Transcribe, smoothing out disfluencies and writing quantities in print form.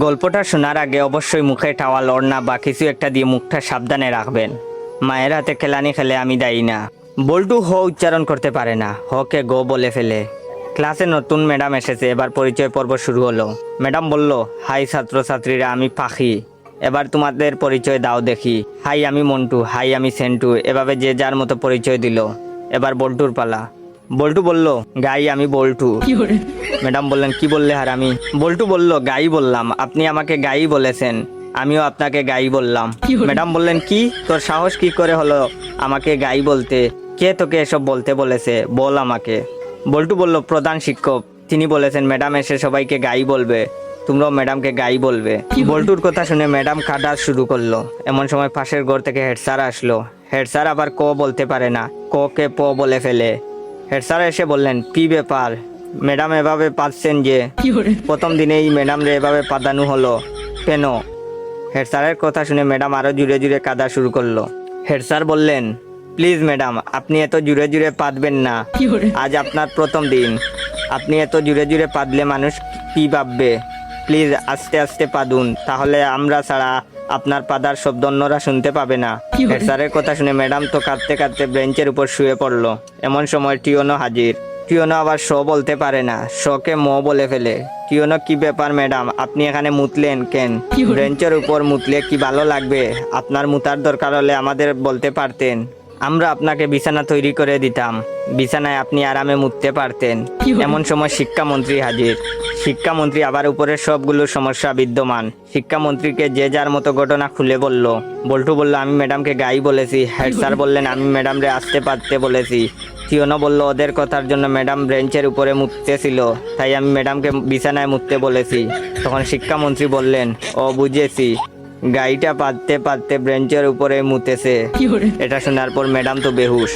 গল্পটা শোনার আগে অবশ্যই মুখে টাওয়াল ওড়না বা কিছু একটা দিয়ে মুখটা সাবধানে রাখবেন। মায়ের হাতে খেলানি খেলে আমি দায়ী না। বল্টু হ উচ্চারণ করতে পারে না, হকে গো বলে ফেলে। ক্লাসে নতুন ম্যাডাম এসেছে, এবার পরিচয় পর্ব শুরু হলো। ম্যাডাম বলল, হাই ছাত্রছাত্রীরা, আমি পাখি, এবার তোমাদের পরিচয় দাও দেখি। হাই আমি মন্টু, হাই আমি সেন্টু, এভাবে যে যার মতো পরিচয় দিল। এবার বল্টুর পালা। বল্টু বলল, গাই আমি বল্টু। ম্যাডাম বললেন, কি বললে হারামি? বল্টু বলল, গাই বললাম, আপনি আমাকে গাই বলেছেন, আমিও আপনাকে গাই বললাম। ম্যাডাম বললেন, কি তোর সাহস কি করে হলো আমাকে গাই বলতে? কে তোকে এসব বলতে বলেছে, বল আমাকে। বল্টু বলল, প্রধান শিক্ষক, তিনি বলেছেন ম্যাডাম এসে সবাইকে গাই বলবে, তোমরাও ম্যাডামকে গাই বলবে। বল্টুর কথা শুনে ম্যাডাম কাঁদা শুরু করলো। এমন সময় পাশের ঘর থেকে হেড স্যার আসলো। হেড স্যার আবার ক বলতে পারে না, ক কে প বলে ফেলে। হেড স্যার এসে বললেন, কি ব্যাপার ম্যাডাম, এভাবে পাচ্ছেন যে? প্রথম দিনেই ম্যাডাম রে এভাবে পাদানো হলো কেন? হেড স্যারের কথা শুনে ম্যাডাম আরো জুড়ে জুড়ে কাঁদা শুরু করলো। হেড স্যার বললেন, প্লিজ ম্যাডাম, আপনি এত জুড়ে জুড়ে পাদবেন না, আজ আপনার প্রথম দিন, আপনি এত জুড়ে জুড়ে পাদলে মানুষ কি ভাববে? প্লিজ আস্তে আস্তে পাদুন, তাহলে আমরা ছাড়া আপনার পাদার শব্দ অন্যরা শুনতে পাবে না। হেড স্যারের কথা শুনে ম্যাডাম তো কাঁদতে কাঁদতে বেঞ্চের উপর শুয়ে পড়লো। এমন সময় টিওনো হাজির। টিওনো আবার শ বলতে পারে না, শকে ম বলে ফেলে। টিওনো, কি ব্যাপার ম্যাডাম, আপনি এখানে মুতলেন কেন? বেঞ্চের উপর মুতলে কি ভালো লাগবে? আপনার মুতার দরকার হলে আমাদের বলতে পারতেন, আমরা আপনাকে বিছানা তৈরি করে দিতাম, বিছানায় আপনি আরামে মুততে পারতেন। এমন সময় শিক্ষামন্ত্রী হাজির। শিক্ষামন্ত্রী আবার উপরের সবগুলো সমস্যা বিদ্যমান। শিক্ষামন্ত্রীকে যে যার মতো ঘটনা খুলে বলল। বল্টু বলল, আমি ম্যাডামকে গাই বলেছি। হেড স্যার বললেন, আমি ম্যাডামরে আসতে পারতে বলেছি। টিওনো বলল, ওদের কথার জন্য ম্যাডাম বেঞ্চের উপরে মুততেছিল, তাই আমি ম্যাডামকে বিছানায় মুততে বলেছি। তখন শিক্ষামন্ত্রী বললেন, ও বুঝেছি, গাইটা পাততে পাততে বেঞ্চের উপরে মুতেছে। এটা শোনার পর ম্যাডাম তো বেহুশ।